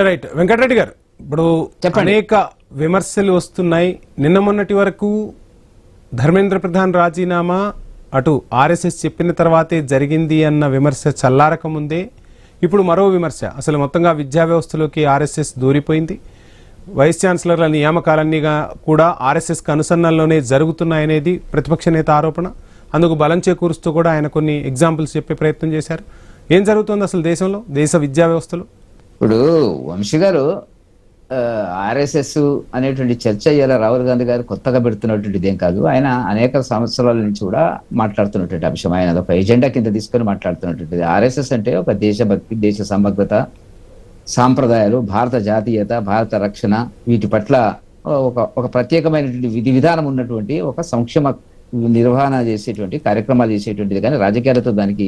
Right Venkatareddy గారు, ఇప్పుడు అనేక విమర్శలు వస్తున్నాయి. నిన్న మొన్నటి వరకు ధర్మేంద్ర ప్రధాన్ రాజీనామా అటు ఆర్ఎస్ఎస్ చెప్పిన తర్వాతే జరిగింది అన్న విమర్శ చల్లారక ముందే ఇప్పుడు మరో విమర్శ, అసలు మొత్తంగా విద్యా వ్యవస్థలోకి ఆర్ఎస్ఎస్ దూరిపోయింది, వైస్ ఛాన్సలర్ల నియామకాలన్నీ కూడా ఆర్ఎస్ఎస్కి అనుసరణలోనే జరుగుతున్నాయనేది ప్రతిపక్ష నేత ఆరోపణ. అందుకు బలం చేకూరుస్తూ కూడా ఆయన కొన్ని ఎగ్జాంపుల్స్ చెప్పే ప్రయత్నం చేశారు. ఏం జరుగుతుంది అసలు దేశంలో, దేశ విద్యా వ్యవస్థలో? ఇప్పుడు వంశీ గారు ఆర్ఎస్ఎస్ అనేటువంటి చర్చ ఇలా రాహుల్ గాంధీ గారు కొత్తగా పెడుతున్నటువంటిది ఏం కాదు. ఆయన అనేక సంవత్సరాల నుంచి కూడా మాట్లాడుతున్నటువంటి అంశం. ఆయన ఒక ఎజెండా కింద తీసుకొని మాట్లాడుతున్నటువంటిది. ఆర్ఎస్ఎస్ అంటే ఒక దేశభక్తి, దేశ సమగ్రత, సాంప్రదాయాలు, భారత జాతీయత, భారత రక్షణ, వీటి పట్ల ఒక ప్రత్యేకమైనటువంటి విధి విధానం ఉన్నటువంటి ఒక సంక్షేమ నిర్వహణ చేసేటువంటి కార్యక్రమాలు చేసేటువంటిది. కానీ రాజకీయాలతో దానికి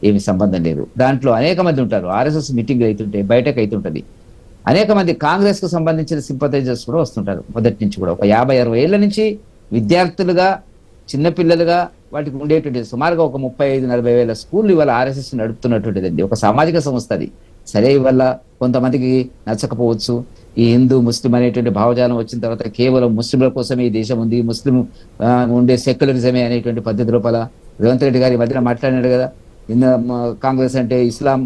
ఏమి సంబంధం లేదు. దాంట్లో అనేక మంది ఉంటారు. ఆర్ఎస్ఎస్ మీటింగ్ అవుతుంటే బయటకు అవుతుంటది. అనేక మంది కాంగ్రెస్ కు సంబంధించిన సింపథైజర్స్ కూడా వస్తుంటారు. మొదటి నుంచి కూడా ఒక 50-60 ఏళ్ల నుంచి విద్యార్థులుగా, చిన్నపిల్లలుగా వాటికి ఉండేటువంటి సుమారుగా ఒక 35-40 వేల స్కూళ్ళు ఇవాళ ఆర్ఎస్ఎస్ నడుపుతున్నటువంటిదండి. ఒక సామాజిక సంస్థ అది. సరే, ఇవాళ కొంతమందికి నచ్చకపోవచ్చు. ఈ హిందూ ముస్లిం అనేటువంటి భావజాలం వచ్చిన తర్వాత కేవలం ముస్లింల కోసమే ఈ దేశం ఉంది, ముస్లిం ఉండే సెక్యులరిజమే అనేటువంటి పద్ధతి లోపల రేవంత్ రెడ్డి గారి మధ్యన మాట్లాడినాడు కదా, కాంగ్రెస్ అంటే ఇస్లాం,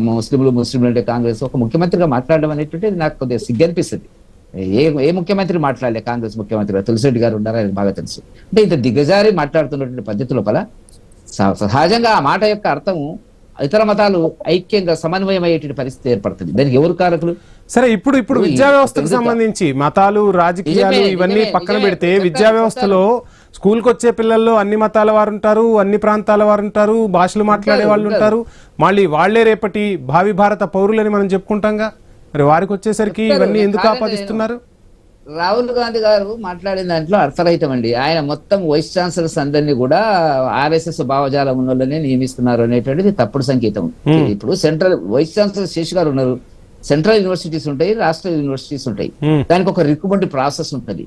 ముస్లింలు అంటే కాంగ్రెస్. ఒక ముఖ్యమంత్రిగా మాట్లాడడం అనేటువంటిది నాకు కొద్దిగా సిగ్గు అనిపిస్తుంది. ఏ ముఖ్యమంత్రి మాట్లాడలే కాంగ్రెస్ ముఖ్యమంత్రిగా. తులసిరెడ్డి గారు ఉన్నారా, అది బాగా తెలుసు. అంటే ఇంత దిగజారి మాట్లాడుతున్నటువంటి పద్ధతి లోపల సహజంగా ఆ మాట యొక్క అర్థము ఇతర మతాలు ఐక్యంగా సమన్వయం అయ్యేటువంటి పరిస్థితి ఏర్పడుతుంది. దానికి ఎవరు కారకులు? సరే, ఇప్పుడు విద్యా వ్యవస్థకు సంబంధించి మతాలు, రాజకీయాలు ఇవన్నీ పక్కన పెడితే విద్యా వ్యవస్థలో స్కూల్కి వచ్చే పిల్లల్లో అన్ని మతాల వారు ఉంటారు, అన్ని ప్రాంతాల వారు ఉంటారు, భాషలు మాట్లాడే వాళ్ళు ఉంటారు. మళ్ళీ వాళ్లే రేపటి భావి భారత పౌరులని మనం చెప్పుకుంటాంగా. మరి వారికి వచ్చేసరికి ఇవన్నీ ఎందుకు ఆపాదిస్తున్నారు? రాహుల్ గాంధీ గారు మాట్లాడిన దాంట్లో అర్థరహితం అండి. ఆయన మొత్తం వైస్ ఛాన్సలర్స్ అందరినీ కూడా ఆర్ఎస్ఎస్ భావజాలం ఉన్న వాళ్ళనే నియమిస్తున్నారు అనేటువంటిది తప్పుడు సంకేతం. ఇప్పుడు సెంట్రల్ వైస్ ఛాన్సలర్ శేష్ గారు ఉన్నారు. సెంట్రల్ యూనివర్సిటీస్ ఉంటాయి, రాష్ట్ర యూనివర్సిటీస్ ఉంటాయి. దానికి ఒక రిక్రూట్మెంట్ ప్రాసెస్ ఉంటుంది.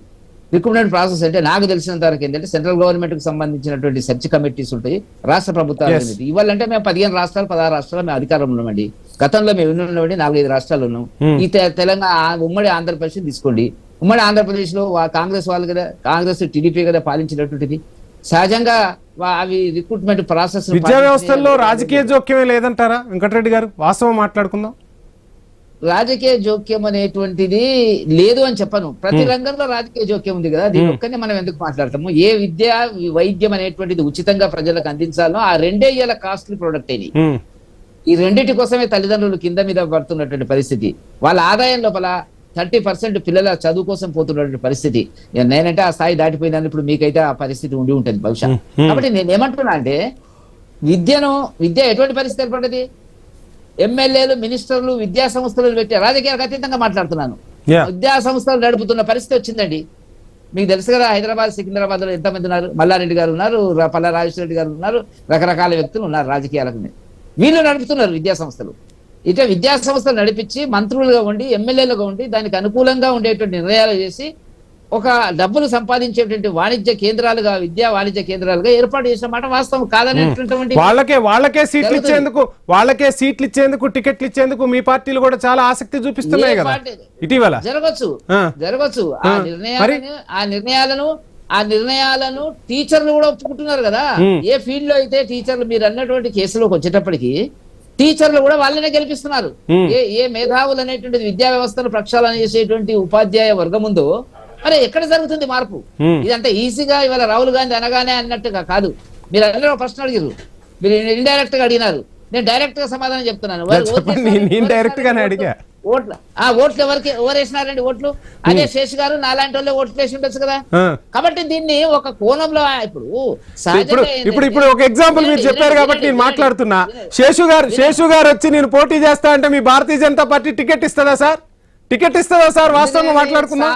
రిక్రూట్మెంట్ ప్రాసెస్ అంటే నాకు తెలిసినంత వరకు ఏంటంటే సెంట్రల్ గవర్నమెంట్ కి సంబంధించినటువంటి సెర్చ్ కమిటీస్ ఉంటాయి, రాష్ట్ర ప్రభుత్వాలు. ఇవాళంటే మేము 15 రాష్ట్రాలు 16 రాష్ట్రాలు మేము అధికారంలో ఉన్నామండి. గతంలో మేము ఉన్నామండి 4-5 రాష్ట్రాలు ఉన్నాం. ఈ తెలంగాణ ఉమ్మడి ఆంధ్రప్రదేశ్ తీసుకోండి. ఉమ్మడి ఆంధ్రప్రదేశ్ లో కాంగ్రెస్ వాళ్ళు కదా, కాంగ్రెస్ టీడీపీ కదా పాలించినటువంటిది. సహజంగా అవి రిక్రూట్మెంట్ ప్రాసెస్. విద్యా వ్యవస్థల్లో రాజకీయ జోక్యమే లేదంటారా వెంకటరెడ్డి గారు? వాస్తవం మాట్లాడుకుందాం. రాజకీయ జోక్యం అనేటువంటిది లేదు అని చెప్పను. ప్రతి రంగంలో రాజకీయ జోక్యం ఉంది కదా, దీని ఒక్కనే మనం ఎందుకు మాట్లాడతాము? ఏ విద్య, వైద్యం అనేటువంటిది ఉచితంగా ప్రజలకు అందించాలో ఆ రెండే ఇవాళ కాస్ట్లీ ప్రొడక్ట్ ఇది. ఈ రెండింటి కోసమే తల్లిదండ్రులు కింద మీద పడుతున్నటువంటి పరిస్థితి. వాళ్ళ ఆదాయం లోపల 30% పిల్లల చదువు కోసం పోతున్నటువంటి పరిస్థితి. నేనంటే ఆ స్థాయి దాటిపోయిందని ఇప్పుడు మీకైతే ఆ పరిస్థితి ఉండి ఉంటుంది బహుశా. కాబట్టి నేను ఏమంటున్నా అంటే విద్య ఎటువంటి పరిస్థితి ఏర్పడ్డది? ఎమ్మెల్యేలు, మినిస్టర్లు, విద్యా సంస్థలు పెట్టి రాజకీయాలకు అతీతంగా మాట్లాడుతున్నాను. విద్యా సంస్థలు నడుపుతున్న పరిస్థితి వచ్చిందండి. మీకు తెలుసు కదా, హైదరాబాద్, సికింద్రాబాద్ లో ఎంతమంది ఉన్నారు? మల్లారెడ్డి గారు ఉన్నారు, పల్లా రాజేశ్వరరెడ్డి గారు ఉన్నారు, రకరకాల వ్యక్తులు ఉన్నారు రాజకీయాలకు. వీళ్ళు నడుపుతున్నారు విద్యా సంస్థలు. ఇట్లా విద్యా సంస్థలు నడిపించి మంత్రులుగా ఉండి, ఎమ్మెల్యేలుగా ఉండి, దానికి అనుకూలంగా ఉండేటువంటి నిర్ణయాలు చేసి ఒక డబ్బులు సంపాదించేటువంటి వాణిజ్య కేంద్రాలుగా, విద్యా వాణిజ్య కేంద్రాలుగా ఏర్పాటు చేసిన మాట వాస్తవం కాదనేటువంటి వాళ్ళకే సీట్లు ఇచ్చేందుకు టికెట్లు ఇచ్చేందుకు మీ పార్టీలు కూడా చాలా ఆసక్తి చూపిస్తున్నాయి కదా ఇటీవల. జరగచ్చు ఆ నిర్ణయాలను టీచర్లు కూడా ఒప్పుకుంటున్నారు కదా. ఏ ఫీల్డ్ లో అయితే టీచర్లు మీరు అన్నటువంటి కేసులోకి వచ్చేటప్పటికి టీచర్లు కూడా వాళ్ళనే గెలిపిస్తున్నారు. ఏ మేధావులు అనేటువంటిది విద్యా వ్యవస్థను ప్రక్షాళన చేసేటువంటి ఉపాధ్యాయ వర్గం ఉందో, మరి ఎక్కడ జరుగుతుంది మార్పు? ఇదంతా ఈజీగా ఇవాళ రాహుల్ గాంధీ అనగానే అన్నట్టుగా కాదు. మీరు అందరూ ప్రశ్న అడిగారు, మీరు ఇండైరెక్ట్ గా అడిగినారు, నేను డైరెక్ట్ గా సమాధానం చెప్తున్నాను. ఓట్లు ఎవరు వేసినారండి? ఓట్లు అదే శేష్ గారు నాలాంటి వాళ్ళు ఓట్లు వేసి ఉండొచ్చు కదా. కాబట్టి దీన్ని ఒక కోణంలో ఇప్పుడు ఒక ఎగ్జాంపుల్ మీరు చెప్పారు కాబట్టి నేను మాట్లాడుతున్నా. శేషు గారు వచ్చి నేను పోటీ చేస్తా అంటే మీ భారతీయ జనతా పార్టీ టికెట్ ఇస్తుందా సార్? వాస్తవంగా మాట్లాడుకుందాం.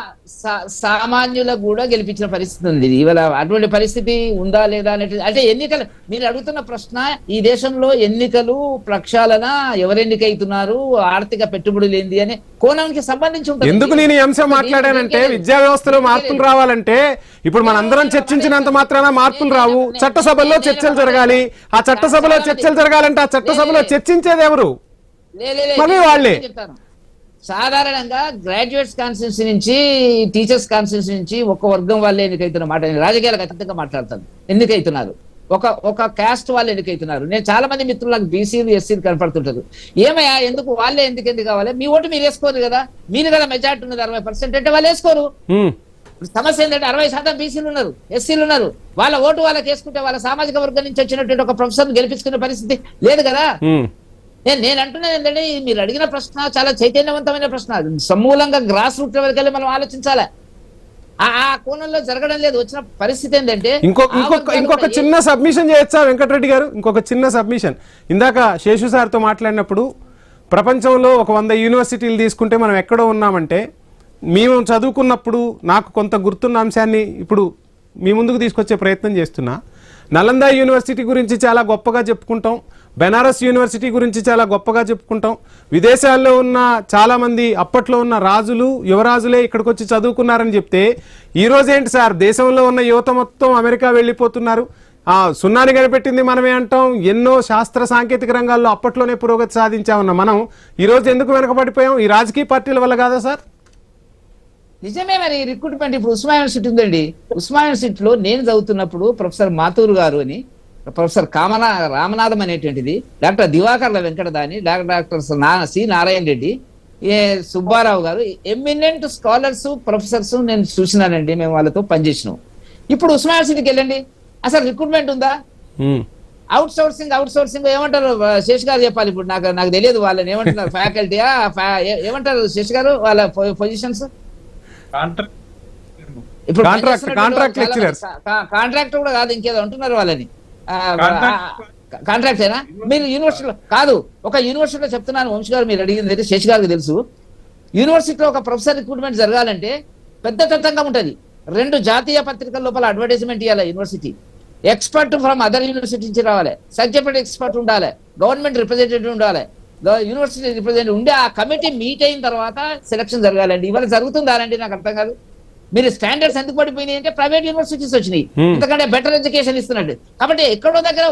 సామాన్యులకు కూడా గెలిపించిన పరిస్థితి ఉంది. ఇవాళ అటువంటి పరిస్థితి ఉందా లేదా అనేది అంటే ఎన్నికలు మీరు అడుగుతున్న ప్రశ్న, ఈ దేశంలో ఎన్నికలు, ప్రక్షాళన, ఎవరు ఎన్నికైతున్నారు, ఆర్థిక పెట్టుబడులు ఏంది అనే కోణానికి సంబంధించి ఉంటుంది. ఎందుకు నేను ఈ అంశం మాట్లాడానంటే, విద్యా వ్యవస్థలో మార్పులు రావాలంటే ఇప్పుడు మనందరం చర్చించినంత మాత్రాన మార్పులు రావు. చట్టసభలో చర్చలు జరగాలి. ఆ చట్టసభలో చర్చలు జరగాలంటే ఆ చట్టసభలో చర్చించేది ఎవరు? మళ్ళీ వాళ్ళే. సాధారణంగా గ్రాడ్యుయేట్స్ కాన్స్టిట్యూన్సీ నుంచి టీచర్స్ కాన్స్టిట్యూన్సీ నుంచి ఒక వర్గం వాళ్ళే ఎన్నికైతున్న మాట నేను రాజకీయాలకు అతీతంగా మాట్లాడతాను. ఎన్నికైతున్నారు ఒక క్యాస్ట్ వాళ్ళు ఎన్నికైతున్నారు. నేను చాలా మంది మిత్రులు నాకు బీసీలు ఎస్సీలు కనపడుతుంటారు. ఏమయ్యా ఎందుకు వాళ్ళే ఎందుకు కావాలి? మీ ఓటు మీరు వేసుకోరు కదా, మీరు కదా మెజార్టీ ఉన్నది 60% అంటే వాళ్ళు వేసుకోరు. సమస్య ఏంటంటే 60% బీసీలు ఉన్నారు, ఎస్సీలు ఉన్నారు. వాళ్ళ ఓటు వాళ్ళకి వేసుకుంటే వాళ్ళ సామాజిక వర్గం నుంచి వచ్చినటువంటి ఒక ప్రొఫెసర్ గెలిపించుకునే పరిస్థితి లేదు కదా. నేను అంటున్నది ఏంటంటే మీరు అడిగిన ప్రశ్న చాలా చైతన్యవంతమైన ప్రశ్న. సమూలంగా గ్రాస్ రూట్ లెవెల్కి వెళ్ళి మనం ఆలోచించాలి. ఆ కోణంలో జరగడం లేదు. వచ్చిన పరిస్థితి ఏంటంటే ఇంకొక చిన్న సబ్మిషన్ చేయొచ్చా వెంకటరెడ్డి గారు? ఇంకొక చిన్న సబ్మిషన్. ఇందాక శేషు సార్తో మాట్లాడినప్పుడు ప్రపంచంలో ఒక 100 యూనివర్సిటీలు తీసుకుంటే మనం ఎక్కడో ఉన్నామంటే, మేము చదువుకున్నప్పుడు నాకు కొంత గుర్తున్న అంశాన్ని ఇప్పుడు మీ ముందుకు తీసుకొచ్చే ప్రయత్నం చేస్తున్నా. నలంద యూనివర్సిటీ గురించి చాలా గొప్పగా చెప్పుకుంటాం, బెనారస్ యూనివర్సిటీ గురించి చాలా గొప్పగా చెప్పుకుంటాం. విదేశాల్లో ఉన్న చాలామంది అప్పట్లో ఉన్న రాజులు యువరాజులే ఇక్కడికి వచ్చి చదువుకున్నారని చెప్తే, ఈరోజు ఏంటి సార్ దేశంలో ఉన్న యువత మొత్తం అమెరికా వెళ్ళిపోతున్నారు. సున్నాని కనిపెట్టింది మనమే అంటాం. ఎన్నో శాస్త్ర సాంకేతిక రంగాల్లో అప్పట్లోనే పురోగతి సాధించామన్న మనం ఈరోజు ఎందుకు వెనకబడిపోయాం? ఈ రాజకీయ పార్టీల వల్ల కాదా సార్? నిజమే. మరి రిక్రూట్మెంట్ ఇప్పుడు ఉస్మానియా యూనివర్సిటీ ఉందండి. ఉస్మానియా యూనివర్సిటీలో నేను చదువుతున్నప్పుడు ప్రొఫెసర్ మాతూరు గారు అని, ప్రొఫెసర్ రామనాథం అనేటువంటిది, doctor Divakarla Venkatavadhani, doctor C Narayana Reddy, Subbarao గారు, ఎమినెంట్ స్కాలర్స్ ప్రొఫెసర్స్ నేను చూసినానండి. మేము వాళ్ళతో పనిచేసినాం. ఇప్పుడు ఉస్మానియా యూనివర్సిటీకి వెళ్ళండి, అసలు రిక్రూట్మెంట్ ఉందా? అవుట్ సోర్సింగ్ ఏమంటారు శేష్ గారు చెప్పాలి. ఇప్పుడు నాకు తెలియదు వాళ్ళని ఏమంటున్నారు. ఫ్యాకల్టీయా ఏమంటారు శేష్ గారు వాళ్ళ పొజిషన్స్? ఇప్పుడు కాంట్రాక్ట్ కూడా కాదు, ఇంకేదో అంటున్నారు వాళ్ళని. కాంట్రాక్ట్ అయినా మీరు యూనివర్సిటీలో కాదు, ఒక యూనివర్సిటీలో చెప్తున్నాను. వంశీ గారు మీరు అడిగింది అయితే శేష్ గారికి తెలుసు. యూనివర్సిటీలో ఒక ప్రొఫెసర్ రిక్రూట్మెంట్ జరగాలంటే పెద్ద తతంగం ఉంటుంది. 2 జాతీయ పత్రికల లోపల అడ్వర్టైజ్మెంట్ ఇవ్వాలి. University expert from other university నుంచి రావాలి, సబ్జెక్ట్ ఎక్స్పర్ట్ ఉండాలి, గవర్నమెంట్ రిప్రజెంటేటివ్ ఉండాలి, యూనివర్సిటీ రిప్రజెంటేటివ్ ఉండి ఆ కమిటీ మీట్ అయిన తర్వాత సెలక్షన్ జరగాలండి. ఇవాళ జరుగుతుందా అండి? నాకు అర్థం కాదు. మీరు స్టాండర్డ్స్ ఎందుకు పడిపోయినాయి అంటే ప్రైవేట్ యూనివర్సిటీస్ వచ్చినాయి, ఎందుకంటే బెటర్ ఎడ్యుకేషన్ ఇస్తున్నట్టు. కాబట్టి ఎక్కడో దగ్గర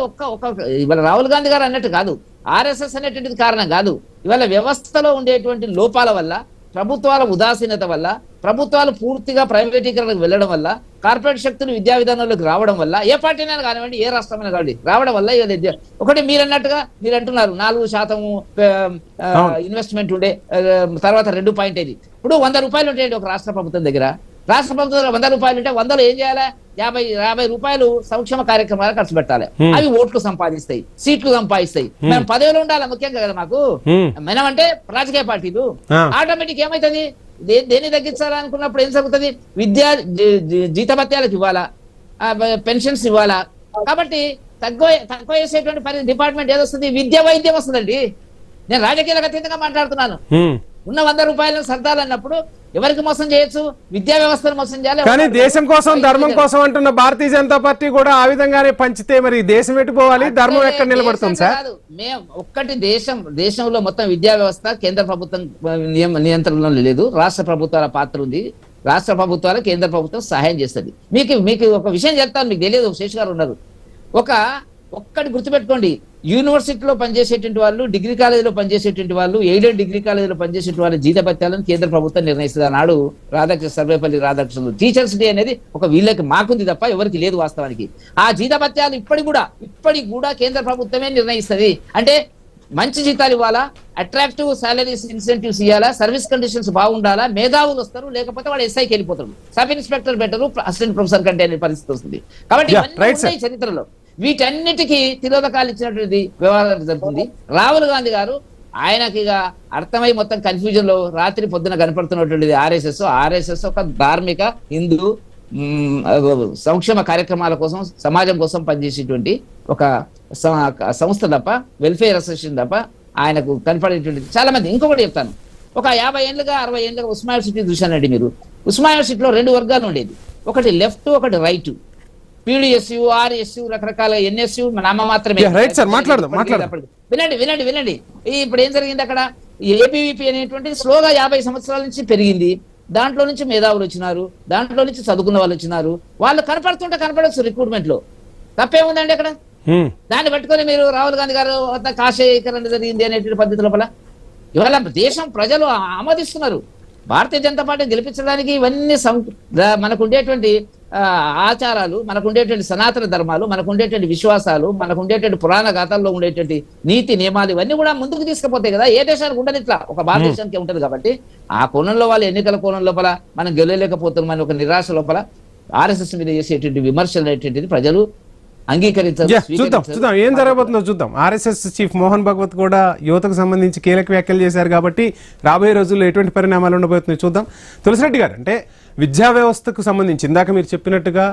ఇవాళ రాహుల్ గాంధీ గారు అన్నట్టు కాదు, ఆర్ఎస్ఎస్ అనేటువంటిది కారణం కాదు. ఇవాళ వ్యవస్థలో ఉండేటువంటి లోపాల వల్ల, ప్రభుత్వాల ఉదాసీనత వల్ల, ప్రభుత్వాలు పూర్తిగా ప్రైవేటీకరణకు వెళ్ళడం వల్ల, కార్పొరేట్ శక్తులు విద్యా విధానంలోకి రావడం వల్ల, ఏ పార్టీనైనా కానివ్వండి, ఏ రాష్ట్రమైనా కానివ్వండి, రావడం వల్ల ఒకటి మీరు అన్నట్టుగా మీరు అంటున్నారు 4% ఇన్వెస్ట్మెంట్ ఉండే, తర్వాత 2.5. ఇప్పుడు 100 రూపాయలు ఉంటాయండి ఒక రాష్ట్ర ప్రభుత్వం దగ్గర. రాష్ట్ర ప్రభుత్వం 100 రూపాయలు ఉంటే 100లో ఏం చేయాలి? 50 రూపాయలు సంక్షేమ కార్యక్రమాలు ఖర్చు పెట్టాలి. అవి ఓట్లు సంపాదిస్తాయి, సీట్లు సంపాదిస్తాయి. మనం పదవిలో ఉండాలి ముఖ్యంగా కదా మాకు. మనం అంటే రాజకీయ పార్టీలు. ఆటోమేటిక్ ఏమైతుంది? దేన్ని తగ్గించాలనుకున్నప్పుడు ఏం జరుగుతుంది? విద్యా జీతభత్యాలకు ఇవ్వాలా, పెన్షన్స్ ఇవ్వాలా. కాబట్టి తక్కువ చేసేటువంటి డిపార్ట్మెంట్ ఏదొస్తుంది? విద్య వైద్యం వస్తుందండి. నేను రాజకీయాలకు అతీతంగా మాట్లాడుతున్నాను. ఉన్న 100 రూపాయలను సర్దాలన్నప్పుడు ఎవరికి మోసం చేయొచ్చు? విద్యా వ్యవస్థను మోసం చేయాలి. కానీ దేశం కోసం ధర్మం కోసం అంటున్న భారతీయ జనతా పార్టీ కూడా ఆ విధంగానే పంచితే మరి దేశం ఎటుపోవాలి, ధర్మం ఎక్కడ నిలబడుతుంది సార్? ఒక్కటి దేశంలో మొత్తం విద్యా వ్యవస్థ కేంద్ర ప్రభుత్వం నియంత్రణలో లేదు, రాష్ట్ర ప్రభుత్వాల పాత్ర ఉంది. రాష్ట్ర ప్రభుత్వాలు కేంద్ర ప్రభుత్వం సహాయం చేస్తుంది. మీకు ఒక విషయం చెప్తాను, మీకు తెలియదు, శేష్ గారు ఉన్నారు. ఒక్కటి గుర్తుపెట్టుకోండి, యూనివర్సిటీలో పనిచేసేటువంటి వాళ్ళు, డిగ్రీ కాలేజీలో పనిచేసేటువంటి వాళ్ళు, ఎయిడెడ్ డిగ్రీ కాలేజీలో పనిచేసేటువంటి వాళ్ళ జీతభత్యాలను కేంద్ర ప్రభుత్వం నిర్ణయిస్తుంది. అన్నాడు సర్వేపల్లి రాధాకృష్ణుడు. టీచర్స్ డే అనేది ఒక వీళ్ళకి మాకుంది తప్ప ఎవరికి లేదు వాస్తవానికి. ఆ జీతభత్యాలు ఇప్పటికి కూడా కేంద్ర ప్రభుత్వమే నిర్ణయిస్తుంది. అంటే మంచి జీతాలు ఇవ్వాలా, అట్రాక్టివ్ సాలరీస్ ఇన్సెంటివ్స్ ఇవ్వాలా, సర్వీస్ కండిషన్స్ బాగుండాలా, మేధావులు వస్తారు, లేకపోతే వాడు ఎస్ఐకి వెళ్ళిపోతారు, sub inspector better, assistant professor కంటే అనే పరిస్థితి వస్తుంది. కాబట్టి ఇవన్నీ చరిత్రలో వీటన్నిటికీ తిరోధకాలు ఇచ్చినటువంటి వ్యవహారం జరుగుతుంది. రాహుల్ గాంధీ గారు ఆయనకి అర్థమై మొత్తం కన్ఫ్యూజన్ లో రాత్రి పొద్దున కనపడుతున్నటువంటిది ఆర్ఎస్ఎస్ ఒక ధార్మిక హిందూ సంక్షేమ కార్యక్రమాల కోసం, సమాజం కోసం పనిచేసేటువంటి ఒక సంస్థ తప్ప, వెల్ఫేర్ అసోసియేషన్ తప్ప ఆయనకు కనపడేటువంటిది చాలా మంది. ఇంకొకటి చెప్తాను, ఒక 50 ఏళ్ళుగా 60 ఏళ్ళుగా ఉస్మానియా యూనివర్సిటీ చూశానండి. మీరు ఉస్మానియా యూనివర్సిటీలో 2 వర్గాలు ఉండేది, ఒకటి లెఫ్ట్, ఒకటి రైట్. పీడిఎస్యు, ఆర్ఎస్యు, రకరకాల ఎన్ఎస్యు నామ మాత్రమే. వినండి. ఇప్పుడు ఏం జరిగింది అక్కడ? ఏబీవీపీ అనేటువంటి స్లోగా 50 సంవత్సరాల నుంచి పెరిగింది. దాంట్లో నుంచి మేధావులు వచ్చినారు, దాంట్లో నుంచి చదువుకున్న వాళ్ళు వచ్చినారు. వాళ్ళు కనపడచ్చు రిక్రూట్మెంట్ లో. తప్పేముందండి అక్కడ? దాన్ని పట్టుకొని మీరు రాహుల్ గాంధీ గారు కాషాయీకరణ జరిగింది అనేటువంటి పద్ధతి లోపల ఇవాళ దేశం ప్రజలు ఆమోదిస్తున్నారు. భారతీయ జనతా పార్టీ గెలిపించడానికి ఇవన్నీ మనకు ఉండేటువంటి ఆచారాలు, మనకు ఉండేటువంటి సనాతన ధర్మాలు, మనకు ఉండేటువంటి విశ్వాసాలు, మనకు ఉండేటువంటి పురాణ గాథల్లో ఉండేటువంటి నీతి నియమాలు ఇవన్నీ కూడా ముందుకు తీసుకుపోతాయి కదా. ఏ దేశానికి ఉండదు ఇట్లా, ఒక భారతదేశానికి ఉంటుంది. కాబట్టి ఆ కోణంలో వాళ్ళు ఎన్నికల కోణం లోపల మనం గెలవలేకపోతున్నాం అని ఒక నిరాశ లోపల ఆర్ఎస్ఎస్ మీద చేసేటువంటి విమర్శలు అనేటువంటిది ప్రజలు అంగీకరించారు. చూద్దాం ఏం జరగబోతుందో చూద్దాం. ఆర్ఎస్ఎస్ చీఫ్ మోహన్ భగవత్ కూడా యువతకు సంబంధించి కీలక వ్యాఖ్యలు చేశారు కాబట్టి రాబోయే రోజుల్లో ఎటువంటి పరిణామాలు ఉండబోతున్నాయి చూద్దాం. తులసిరెడ్డి గారు, అంటే విద్యా వ్యవస్థకు సంబంధించి ఇందాక మీరు చెప్పినట్టుగా